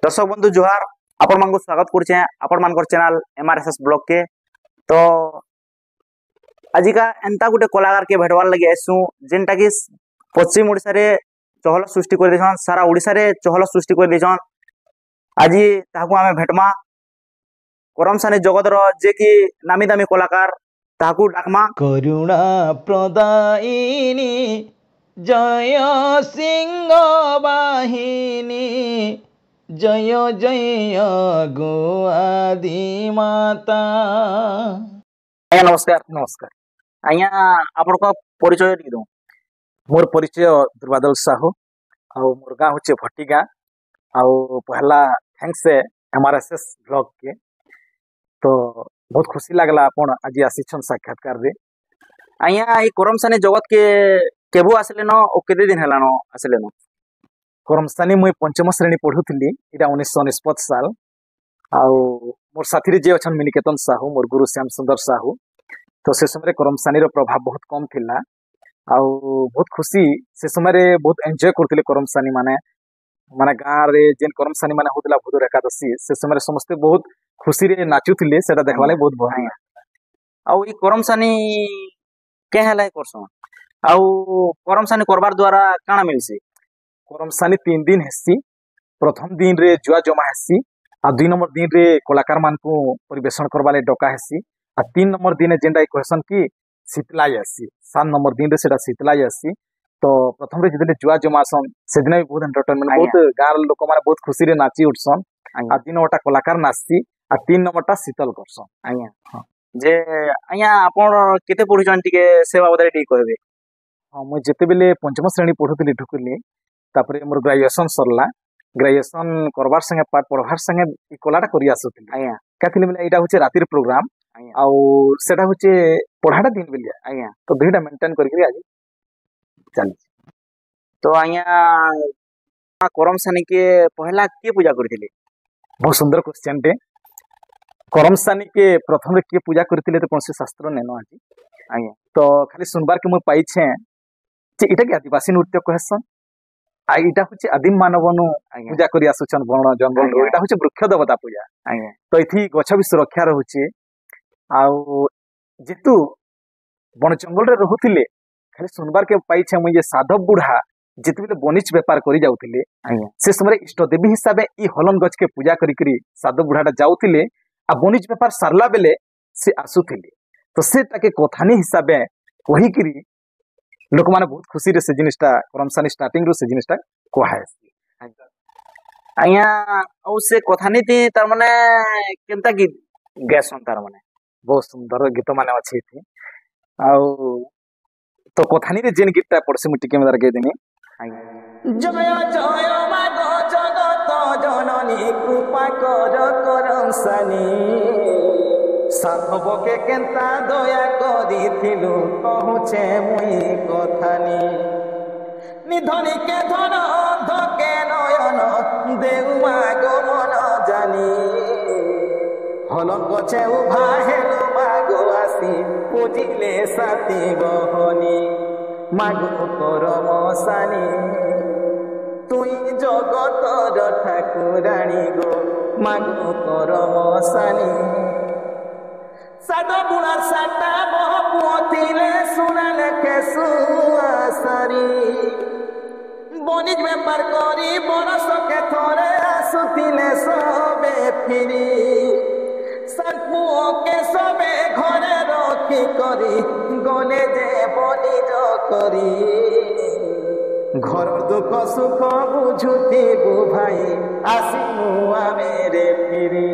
दर्शक बंधु जोहार आपण मान स्वागत करछे आपण मान चैनल एमआरएसएस ब्लॉग के। तो आजिका एंता गुटे कलाकार के भेटवार लगे आसु जेनटा कि पश्चिम ओडिसा रे चहल सृष्टि कर देछन, सारा ओडिसा रे चहल सृष्टि कर देछन। आज ताहाकू आमे भेटमा करमसानी जगत रो जे कि नामी दामी कलाकार ताहाकू डाकमा करुणा प्रदायिनी जय सिंह वाहिनी जय जय गो आदि माता। आज्ञा नमस्कार। नमस्कार आज्ञा आपण को परिचय दे दो। मोर परिचय दुर्बादल साहू और मोर गाँव होचे भट्टिगा और पहला थैंक्स एमआरएसएस ब्लॉग के। तो बहुत खुशी लगला आपण आज आसीछन साक्षात्कार रे। आज्ञा ई करमसानी जगत के केबु आसले न ओ केते दिन हेलानो आसले न? करमसानी मुई पंचम श्रेणी पढ़ुथिली इटा 1949 साल। आउ मोर साथी जे अछन मिनिकेतन साहू मोर गुरु श्याम सुंदर साहू। तो से समय करमसानी रो प्रभाव बहुत कम थिला आउ बहुत खुशी से समय बहुत एंजॉय करथिले करमसानी माने माने गाँव रे जेन करमसानी माने होतला भूदर एकादशी से समय समस्ते बहुत खुशी रे नाचुथिले सेटा देखवा ले बहुत भल। आउ ई करमसानी के हेला करसो आउ करमसानी करबार द्वारा काना मिलसी? करमसानी 3 दिन हेसी। प्रथम दिन रे जुआ जमा हेसी आ 2 नंबर दिन रे कलाकार मान को परिवेशन करबा ले डका हेसी आ 3 नंबर दिन जेंडा क्वेश्चन की शीतला हेसी। 7 नंबर दिन रे सेटा शीतला हेसी। तो प्रथम रे जेते जुआ जमासन से दिन भी बहुत एंटरटेनमेंट बहुत गार लोक माने बहुत खुशी रे नाची उठसन आ 3 नंबरटा कलाकार नाचसी आ 3 नंबरटा शीतल करसन। आज्ञा हां जे आज्ञा आपण केते पढुछन टिके से बाबदरे टिके कहबे? हां मु जेते बेले पंचम श्रेणी पढुतली ढुकुली तापरे मोर ग्रेजुएशन सरला। ग्रेजुएशन करबार संगे पाठ पढ़वार संगे ई कलाटा करि आसुथि। आज्ञा काथिले बेले एटा होचे रातिर प्रोग्राम आ सेटा होचे पढ़ाटा दिन बेले। आज्ञा तो दुईटा मेंटेन करके आज चल। तो आज्ञा करमसानी के पहला के पूजा करथिले? बहुत सुंदर क्वेश्चन टे। करमसानी के प्रथम रे के पूजा करथिले तो कोनसे शास्त्र नेनो आज। आज्ञा तो खाली सुनबार के मु पाई छे जे इटा के आदिवासी नृत्य कहसन आ इटा होचे आदिम मानवनु पूजा करि आसुछन बन जंगल रो। इटा होचे वृक्ष देवता पूजा। आज्ञा तो इथि गछ भी सुरक्षा रहउचे आ जेतु बन जंगल रे रहुथिले खाली सुनबार के पाई छे मु ये साधव बुढ़ा जेतबेले बनिज व्यापार करि जाउथिले आज्ञा से समय इष्ट देवी हिसाबे ई हलन गछ के पूजा करी करी साधव बुढ़ाटा जाउथिले आ बनिज व्यापार सारला बेले से आसुथिले। तो से ताके कथानी हिसाबे कहि करी लोक माने बहुत खुशी रे से जिनिसटा करमसानी स्टार्टिंग रो से जिनिसटा कोहाय। आज्ञा औ से कथानी ती तार माने केनता गीत गैसन तार माने बहुत सुंदर गीत माने अछि थी आ तो कथानी रे जेन गीतटा पड़से मु टिके मदार गे देनी। जय जय मागो जगत जननी कृपा कर करमसानी साधव के केन्ता दया करिथिलु कहूचे मुई कथानी निधनी के धन धके नयन देउ मागो मन जानी हलन गछे उभा हेलु मागो आसी पूजिले साथी बहनी मागो करमसानी तुई जगतर ठाकुराणी गो मागो करमसानी सादा बुढ़ा साटा बह पुथिले सुना लेखे सुआसारी बनिज व्यापार करी बरस के थरे आसुथिले सबे फिरी सापुओ के सबे घरे रखी करी गले जे बनिज करी घर दुख सुख बुझुथिबु भाई आसिमु आमेरे फिरी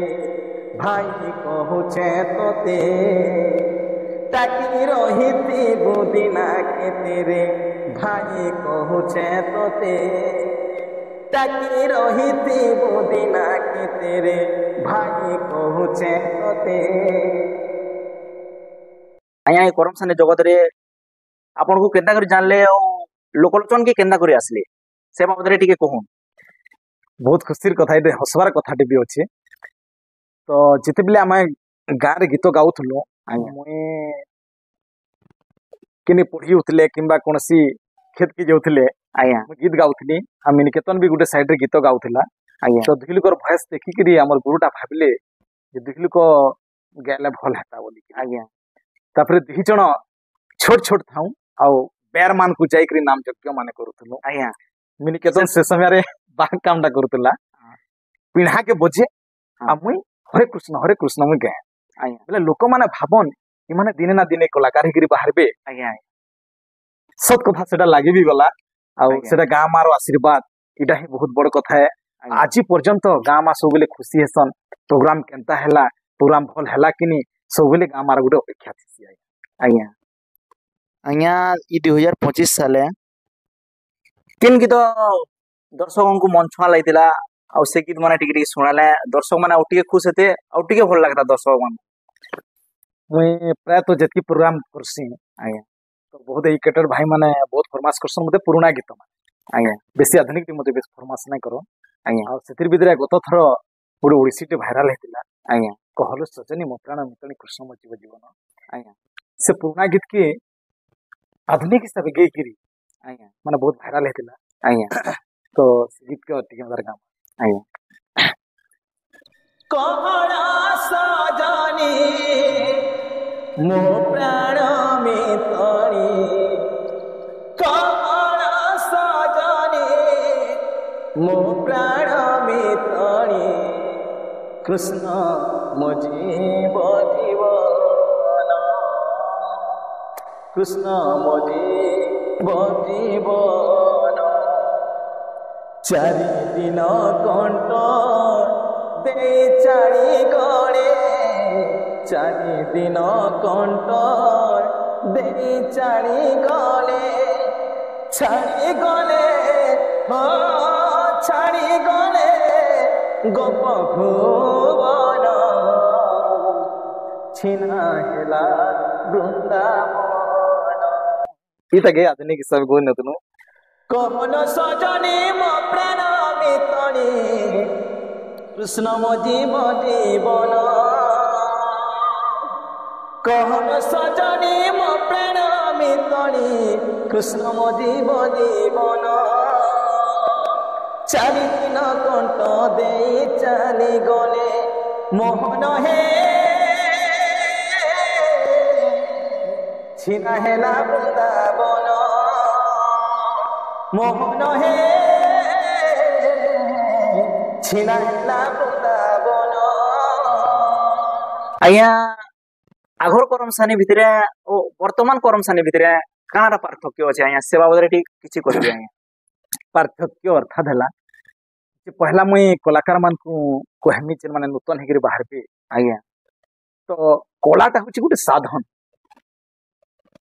भाई कहूचे तोते ताकि रहिती बुदिना के तेरे भाई कहूचे तोते ताकि रहिती बुदिना के तेरे भाई कहूचे तोते। आज्ञा ए करमसानी जगत रे आपण को केनता करी जानले औ लोकलोचन के केनता करी आसले से बाबदरे टिके कहून। बहुत खुशीर कथा इटे हसबार कथाटे भी अच्छे। तो जिते बेले आम गाँव रे गीत गाउथलो मुई किने पढ़ी उतले किंबा कोनसी खेत की जाउथले आज्ञा गीत गाउथली आ मिनिकेतन भी गुटे साइड रे गीत गाउथला ଆଜ୍ଞା तो दुखी लोकर भॉइस देखिकरी हमर गुरुटा भाबिले जे दुखी लोक गाले भल हेता बोली ଆଜ୍ଞା तापर दुही जण छोट छोट थाउ आउ बेर मान को जाइकरी नाम यज्ञ माने करूथलो ଆଜ୍ଞା मिनिकेतन से समय रे बाग कामटा करूतला पिढ़ा के बोझे आ मुई हरे कृष्ण मुई गाए ଆଜ୍ଞା बोले लोक माने भाबन इ माने दिने ना दिने कलाकार हिकरी बाहरबे ଆଜ୍ଞା सत कथा सेटा लागि भी गला आउ ଆଜ୍ଞା। सेटा गाँ मारो आशीर्वाद इटा ही बहुत बड़ कथा है ଆଜ୍ଞା आज पर्यंत गाँ मा सब बेले खुशी हेसन प्रोग्राम केनता हैला प्रोग्राम भल हैला किनी सब बेले गाँ मार गुटे अपेक्षा थिसी ଆଜ୍ଞା ଆଜ୍ଞା ଇ 2025 ସାଲେ କେନ୍ ଗୀତ ଦର୍ଶକଙ୍କୁ ମନ ଛୁଆଁ ଲାଗିଥିଲା ଆଉ ସେ ଗୀତ ମାନେ ଟିକେ ଟିକେ ଶୁଣାଲେ ଦର୍ଶକ ମାନେ ଆଉ ଟିକେ ଖୁସି ହେତେ ଆଉ ଟିକେ ଭଲ ଲାଗିଲା ଦର୍ଶକ ମାନେ मुई प्राय तो जति प्रोग्राम करसी ଆଜ୍ଞା तो बहुत ई केटर भाई माने बहुत फरमास करसन मते पुराना गीत माने ଆଜ୍ଞା बेसी आधुनिक टी मते बेस फरमास नै करो ଆଜ୍ଞା आ सेतिर बिदरे गत थर गुटे ओडिसी टे भाइराल हेतिला ଆଜ୍ଞା कहलो सजनी मो प्राण मितणी कृष्ण मो जीव जीवन ଆଜ୍ଞା से पुराना गीत के आधुनिक हिसाब गे किरी ଆଜ୍ଞା माने बहुत भाइराल हेतिला ଆଜ୍ଞା तो से गीत के टिके मदर गाम ଆଜ୍ଞା कहना सजनी मो प्राण मितणी कहना सजनी मो प्राण मितणी कृष्ण मो जीव जीवन कृष्ण मो जीव जीवन चारि दिन कंठ दे चारि गणे चारि दिन कंठ दे चारि गले छाड़ी गले हो छाड़ी गले गोप भुवन छिना हेला वृंदावन इता गे आधुनिक हिसाब गो नतनु कहन सजनी मो प्राण मितणी कृष्ण मो जीव जीवन कहन सजनी मो प्राण मितणी कृष्ण मो जीव जीवन चारि दिन कंठ दे चली गले मोहन हे छिना हेला वृंदावन मोहन हे छिना हेला वृंदावन ଆଜ୍ଞା ଆଘର କରମସାନି ଭିତରେ ଓ ବର୍ତ୍ତମାନ କରମସାନି ଭିତରେ କାଣାଟା ପାର୍ଥକ୍ୟ ଅଛି ଆଜ୍ଞା ସେ ବାବଦରେ ଟିକେ କିଛି କହିବେ ଆଜ୍ଞା पार्थक्य अर्थात है जे पहला मुई कलाकार मान को कहमी जे माने नूतन हेगिर बाहर पे ଆଜ୍ଞା तो कलाटा होची गुटे साधन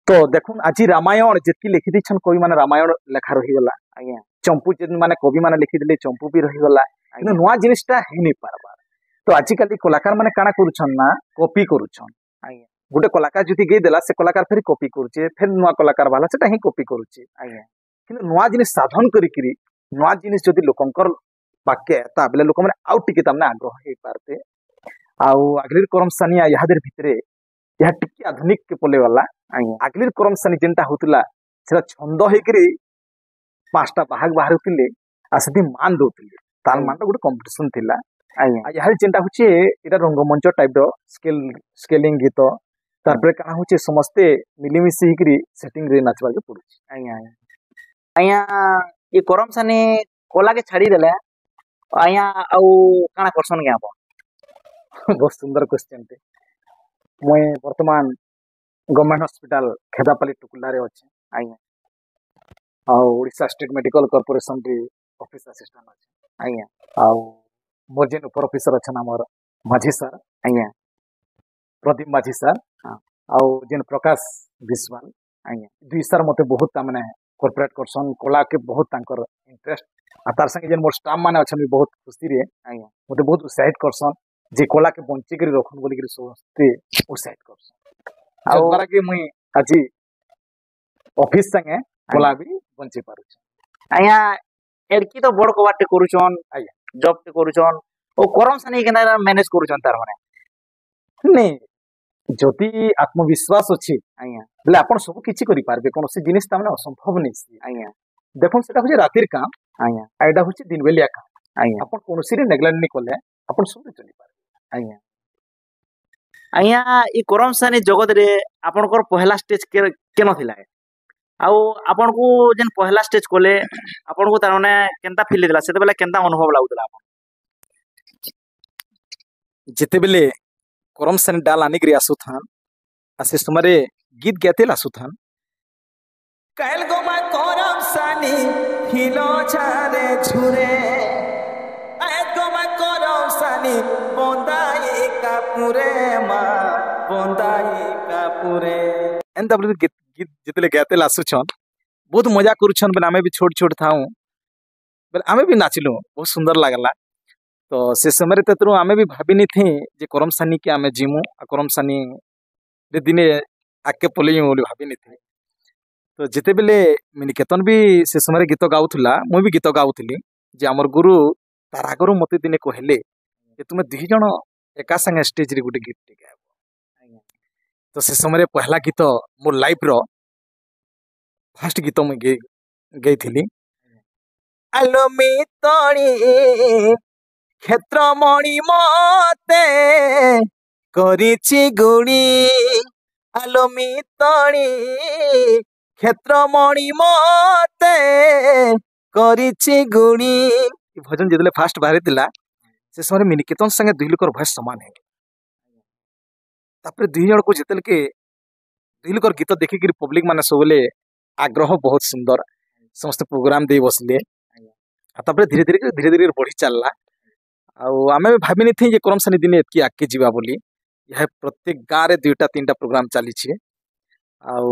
तो देखुन आज रामायण जेतकी लिखि दिछन कवि माने रामायण लेखा रही गला ଆଜ୍ଞା चंपू जे माने कवि माने लिखि दिले चंपू भी रही गला किनु नुआ जिनिसटा हे नै पारबा तो आजिकल कलाकार माने काना करूछन ना कॉपी करूछन ଆଜ୍ଞା गुटे कलाकार जति गे देला से कलाकार फेर कॉपी करूचे फेर नुआ कलाकार वाला सेटा ही कॉपी करूचे ଆଜ୍ଞା किंतु नुआ जिनिस साधन करिकिरी नुआ जिनिस जदि लोकंकर पाके ता बेले लोक माने आउ टिके तामने आग्रह हे पारते आउ अगलीर करमसानिया याहदेर भितरे यह टिके आधुनिक के पले वाला ଆଜ୍ଞା अगलीर करमसानी जेंटा होतला सेटा छंद हेकरी पांचटा भाग बाहरुतिले आसदी मान दोतिले ताल मान गुटे कंपटीशन थिला ଆଜ୍ଞା आ याहर जेंटा होचे एटा रंगमंच टाइप रो स्केलिंग गीत तारपरे काना होचे समस्ते मिलिमिशि हेकरी सेटिंग रे नाचबा के पड़ुची ଆଜ୍ଞା ଆଜ୍ଞା ये କରମସାନି କଲା के छाड़ी देले आया ଆଉ କାଣା करसन के आपण बहुत सुंदर क्वेश्चन टे मुई वर्तमान गवर्नमेंट हॉस्पिटल खेदापाली टुकुला रे अछि ଆଜ୍ଞା आ ओडिशा स्टेट मेडिकल कॉर्पोरेशन रे ऑफिस असिस्टेंट अछि ଆଜ୍ଞା आ मोर जेन ऊपर ऑफिसर अछन हमर माझी सर ଆଜ୍ଞା प्रदीप माझी सर हाँ। आ जेन प्रकाश विश्वाल ଆଜ୍ଞା दुई सर मते बहुत तामने कॉर्पोरेट करसन कला के बहुत तांकर इंटरेस्ट आ तार संगे जेन मोर स्टाफ माने अछन बहुत खुशी रे ଆଜ୍ଞା मते बहुत उत्साहित करसन जे कला के बंची करी रखन बोली करी सोचते उत्साहित करसन आ ଆଉ द्वारा के मुई आज ऑफिस संगे कला भी बंची पारुछ ଆଜ୍ଞା ଏଡକି ତ ବଡ କବାଟେ କରୁଛନ୍ ଆଜ୍ଞା। ଜବ୍ ଟେ କରୁଛନ୍ ଓ କରମସାନି କେନ୍ତା ମ୍ୟାନେଜ କରୁଛନ୍ ତାର ମାନେ नहीं जदि आत्मविश्वास अच्छी ଆଜ୍ଞା बोले आपण सब किछि करि पारबे कोनोसी जिनिस तामने असंभव नहीं सी ଆଜ୍ଞା देखो सेटा होचे रातिर काम ଆଜ୍ଞା आ एटा होचे दिन बेलिया काम ଆଜ୍ଞା ଆପଣ କୌଣସି ନେଗ୍ଲେକ୍ଟ नहीं କଲେ ଆପଣ ସବୁ ଚଲି ପାରେ। ଆଜ୍ଞା ଆଜ୍ଞା ଇ କରମ ସାନି ଜଗତରେ ଆପଣଙ୍କର ପହଲା ଷ୍ଟେଜ କେନ ଥିଲା ଆଉ ଆପଣଙ୍କୁ ଯେନ୍ ପହଲା ଷ୍ଟେଜ କଲେ ଆପଣଙ୍କୁ ତାର ମାନେ କେନ୍ତା ଫିଲ୍ ହେଇଥିଲା ସେତେବେଳେ କେନ୍ତା ଅନୁଭବ ଲାଗୁଥିଲା ଆପଣ ଯେତେବେଳେ କରମ ସାନି ଡାଲ ଆନିକିରି ଆସୁଥାନ୍ ଆଉ ସେ ସମୟରେ ଗୀତ ଗାଇତେଲ ଆସୁଥାନ୍ কাল গোমা করম সানি হিলো ছাড়ে ঝুরে আয় গোমা করম সানি বন্দাই কাপুরে মা বন্দাই কাপুরে ଏନ୍ତା ବୋଲି ଗୀତ ଗୀତ ଯେତେବେଳେ ଗାଇତେଲ ଆସୁଛନ୍ ବହୁତ ମଜା କରୁଛନ୍ ବେଲେ ଆମେ ବି ଛୋଟ ଛୋଟ ଥାଉଁ ବେଲେ ଆମେ ବି ନାଚିଲୁ ବହୁତ ସୁନ୍ଦର ଲାଗଲା ତ ସେ ସମୟରେ ତେଣୁ ଆମେ ବି ଭାବିନି ଥି ଯେ କରମ ସାନି କି ଆମେ ଯିମୁ ଆଉ କରମ ସାନି ରେ ଦିନେ ଆଗକେ ପଲେଇମୁ ବୋଲି ଭାବିନି ଥି ତ ଯେତେବେଳେ ମିନିକେତନ ବି ସେ ସମୟରେ ଗୀତ ଗାଉଥିଲା ମୁଁ ବି ଗୀତ ଗାଉଥିଲି ଯେ ଆମର ଗୁରୁ ତାର ଆଗରୁ ମତେ ଦିନେ କହିଲେ ଯେ ତୁମେ ଦୁଇ ଜଣ ଏକା ସାଙ୍ଗେ ଷ୍ଟେଜରେ ଗୋଟେ ଗୀତଟେ ଗାଇବ ତ ସେ ସମୟରେ ପହଲା ଗୀତ ମୋ ଲାଇଫର ଫାଷ୍ଟ ଗୀତ ମୁଁ ଗାଇଥିଲି আলো মিতনি ক্ষেত্রমণি মতে করিছি গুণী আলো মিতনি ক্ষেত্রমণি মতে করিছি গুণী ଏ ଭଜନ ଯେତେବେଳେ ଫାଷ୍ଟ ବାହାରିଥିଲା ସେ ସମୟରେ ମିନିକେତନ ସାଙ୍ଗେ ଦୁଇ ଲୋକର ଭଏସ ସମାନ ହେଇଗଲା ତାପରେ ଦୁଇ ଜଣକୁ ଯେତେବେଳେ ଦୁଇ ଲୋକର ଗୀତ ଦେଖିକିରି ପବ୍ଲିକ ମାନେ ସବୁବେଳେ ଆଗ୍ରହ ବହୁତ ସୁନ୍ଦର ସମସ୍ତେ ପ୍ରୋଗ୍ରାମ ଦେଇ ବସିଲେ ଆଉ ତାପରେ ଧୀରେ ଧୀରେ ବଢି ଚାଲିଲା ଆଉ ଆମେ ବି ଭାବିନିଥି ଯେ କରମ ସାନି ଦିନେ ଏତିକି ଆଗକେ ଯିବା ବୋଲି ଏହା ପ୍ରତ୍ୟେକ ଗାଁରେ ଦୁଇଟା ତିନିଟା ପ୍ରୋଗ୍ରାମ ଚାଲିଛି ଆଉ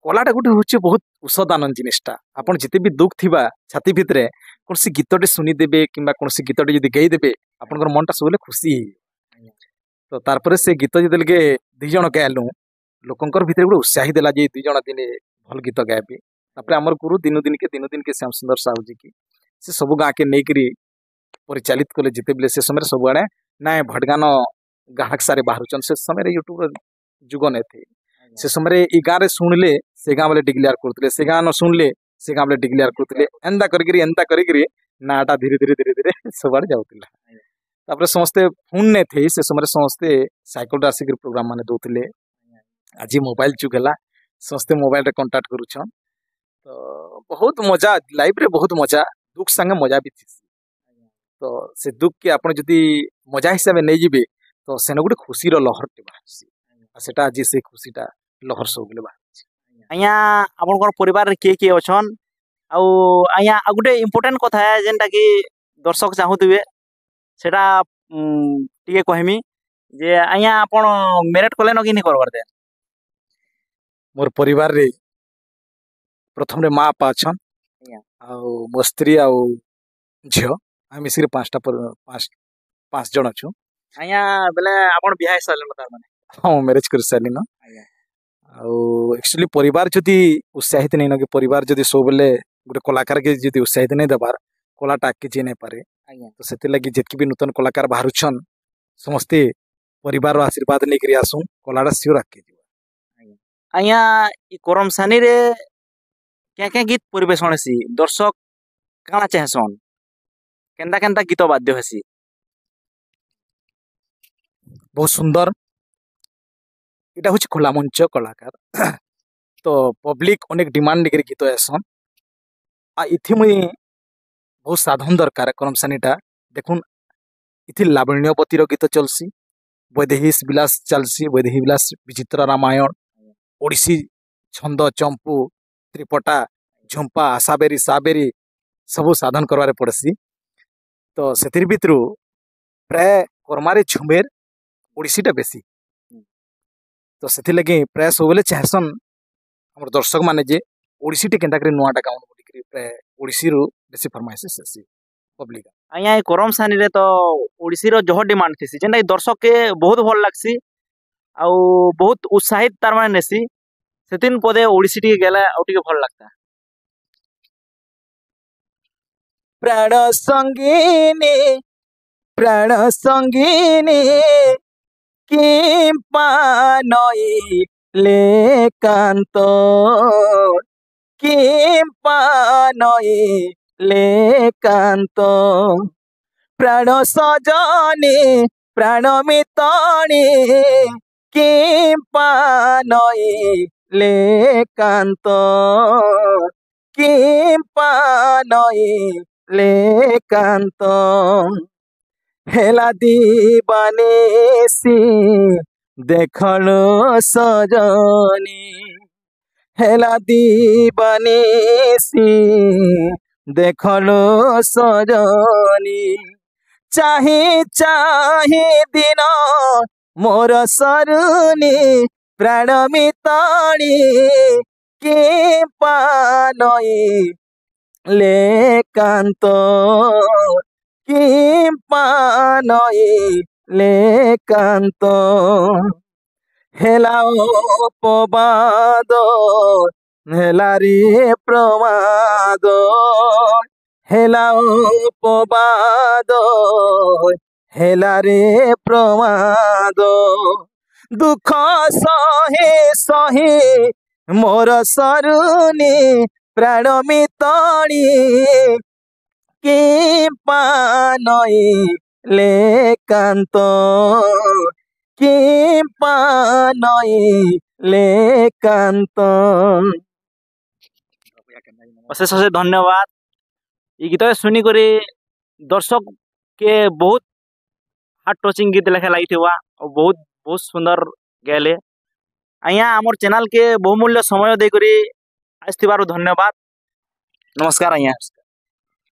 କଳାଟା ଗୋଟେ ହଉଛି ବହୁତ ଔଷଧାନ ଜିନିଷଟା ଆପଣ ଯେତେ ବି ଦୁଃଖ ଥିବା ଛାତି ଭିତରେ କୌଣସି ଗୀତଟେ ଶୁଣିଦେବେ କିମ୍ବା କୌଣସି ଗୀତଟେ ଯଦି ଗାଇଦେବେ ଆପଣଙ୍କର ମନଟା ସବୁବେଳେ ଖୁସି ହେଇଯିବ ତ ତାରପରେ ସେ ଗୀତ ଯେତେବେଳେ ଦୁଇ ଜଣ ଗାଇଲୁ ଲୋକଙ୍କର ଭିତରେ ଗୋଟେ ଉତ୍ସାହୀ ଦେଲା ଯେ ଦୁଇ ଜଣ ଦିନେ ଭଲ ଗୀତ ଗାଇବେ ତାପରେ ଆମର ଗୁରୁ ଦିନୁ ଦିନକେ ଶ୍ୟାମ ସୁନ୍ଦର ସାହୁ जी କି ସେ ସବୁ ଗାଁକେ ନେଇକିରି ପରିଚାଳିତ କଲେ ଯେତେବେଳେ ସେ ସମୟରେ ସବୁଆଡେ ନାଇଁ ଭଟଗାନ ଗାହକ ସାରେ ବାହାରୁଛନ୍ ସେ ସମୟରେ ୟୁଟ୍ୟୁବର ଯୁଗ ନେଇଥି ସେ ସମୟରେ ଇ ଗାଁରେ ଶୁଣିଲେ ସେ ଗାଁ ବୋଲେ ଡିକ୍ଲେୟାର କରୁଥିଲେ ସେ ଗାଁ ନ ଶୁଣିଲେ ସେ ଗାଁ ବୋଲେ ଡିକ୍ଲେୟାର କରୁଥିଲେ ଏନ୍ତା କରିକିରି ନାଁଟା ଧୀରେ ସବୁଆଡେ ଯାଉଥିଲା ତାପରେ ସମସ୍ତେ ଫୋନ ନେଇଥି ସେ ସମୟରେ ସମସ୍ତେ ସାଇକେଲରେ ଆସିକିରି ପ୍ରୋଗ୍ରାମ ମାନେ ଦଉଥିଲେ ଆଜି ମୋବାଇଲ ଯୁଗ ହେଲା ସମସ୍ତେ ମୋବାଇଲରେ କଣ୍ଟାକ୍ଟ କରୁଛନ୍ ତ ବହୁତ ମଜା ଲାଇଫରେ ବହୁତ ମଜା ଦୁଃଖ ସାଙ୍ଗେ ମଜା ବି ଥିସି ତ ସେ ଦୁଃଖ କି ଆପଣ ଯଦି ମଜା ହିସାବରେ ନେଇଯିବେ ତ ସେନ ଗୋଟେ ଖୁସିର ଲହରଟେ ବାହାରିଛି ଆଉ ସେଟା ଆଜି ସେ ଖୁସିଟା ଲହର ସବୁବେଳେ ବାହାରିଛି ଆଜ୍ଞା ଆପଣଙ୍କର ପରିବାରରେ କିଏ କିଏ ଅଛନ୍ ଆଉ ଆଜ୍ଞା ଆଉ ଗୋଟେ ଇମ୍ପୋର୍ଟାଣ୍ଟ କଥା ଯେନ୍ଟା କି ଦର୍ଶକ ଚାହୁଁଥିବେ ସେଟା ଟିକେ କହିମି ଯେ ଆଜ୍ଞା ଆପଣ ମ୍ୟାରେଟ୍ କଲେନ କି ନି କରବାର ଦେ ମୋର ପରିବାରରେ ପ୍ରଥମରେ ମା ବାପା ଅଛନ୍ ଆଜ୍ଞା ଆଉ ମୋ ସ୍ତ୍ରୀ ଆଉ ଝିଅ ଆମେ ମିଶିକି ପାଞ୍ଚ ଜଣ ଅଛୁ ଆଜ୍ଞା ବେଲେ ଆପଣ ବିହା ହେଇସାରିଲେନ ତାର ମାନେ ହଁ ମ୍ୟାରେଜ କରି ସାରିଲିନ ଆଜ୍ଞା ଆଉ ଆକ୍ଚୁଆଲି ପରିବାର ଯଦି ଉତ୍ସାହିତ ନେଇ ନ କି ପରିବାର ଯଦି ସବୁବେଳେ ଗୋଟେ କଳାକାରକେ ଯଦି ଉତ୍ସାହିତ ନେଇ ଦେବାର କଳାଟା ଆଗକେ ଯାଇ ନାଇଁ ପାରେ ଆଜ୍ଞା ତ ସେଥିଲାଗି ଯେତିକି ବି ନୂତନ କଳାକାର ବାହାରୁଛନ୍ ସମସ୍ତେ ପରିବାରର ଆଶୀର୍ବାଦ ନେଇକରି ଆସୁଁ କଳାଟା ସିଓର ଆଗକେ ଯିବ ଆଜ୍ଞା ଇ କରମ ସାନିରେ क्या गीत परिवेषण हेसी दर्शक काଣା चाहसन केन्ता केन्ता गीत बाध्य हेसी बहुत सुंदर এটা হচ্ছে খোলা মঞ্চ কলাকার তো পব্লিক অনেক ডিমান্ড নিয়ে গীত আসন আর ইথি মুই বহুত সাধন দরকার করমসানিটা দেখুন ইথি লাবণ্যবতীর গীত চলছি বৈদেহীশ বিলাস চালছি বৈদেহী বিলাস বিচিত্র রামায়ণ ওড়িশি ছন্দ চম্পু ত্রিপটা ঝুম্পা আশাবেরি সাবেরি ସବୁ ସାଧନ କରବାରେ ପଡ଼ସି ତ ସେଥିର ଭିତରୁ ପ୍ରାୟ କର୍ମାରେ ଝୁମେର ଓଡ଼ିଶୀଟା ବେଶୀ ତ ସେଥିଲାଗି ପ୍ରାୟ ସବୁବେଳେ ଚାହେଁସନ୍ ଆମର ଦର୍ଶକ ମାନେ ଯେ ଓଡ଼ିଶୀଟେ କେନ୍ତା କରି ନୂଆଟା ଗାଉନ ବୋଲିକିରି ପ୍ରାୟ ଓଡ଼ିଶୀରୁ ବେଶୀ ଫରମାଇସିସ୍ ଆସି ପବ୍ଲିକ ଆଜ୍ଞା ଏ କରମ ସାନିରେ ତ ଓଡ଼ିଶୀର ଜହ ଡିମାଣ୍ଡ ଥିସି ଯେନ୍ଟା କି ଦର୍ଶକକେ ବହୁତ ଭଲ ଲାଗ୍ସି ଆଉ ବହୁତ ଉତ୍ସାହିତ ତାର ମାନେ ନେସି ସେଥିନ୍ ପଦେ ଓଡ଼ିଶୀ ଟିକେ ଗେଲେ ଆଉ ଟିକେ ଭଲ ଲାଗତା প্রাণ সঙ্গিনী কিম্পা নইলে কান্ত কিম্পা নইলে लेकांत प्राण सजनी प्राण मितणी किंपा नई लेकांत किंपा नई लेकांत हेला दीवानेसी देखलो सजनी हेला दीवानेसी देखलो सजनी चाही चाही दिन मोर सरुनी प्राण मितणी कि पानई लेकांत कि पानई लेकांत हेला अपवाद हेला रे प्रमाद हेला अपवाद हेला रे प्रमाद दुख सहे सहे मोर सरुनी प्राण मितणी कि पानई लेकांत कि पानई लेकांत। अशेष अशेष धन्यवाद। ये गीत सुनी करे दर्शक के बहुत हार्ट टचिंग गीत लेखा लगी और बहुत बहुत सुंदर गैले आया आमर चैनल के बहुमूल्य समय देकर आसथिबारु धन्यवाद। नमस्कार आया।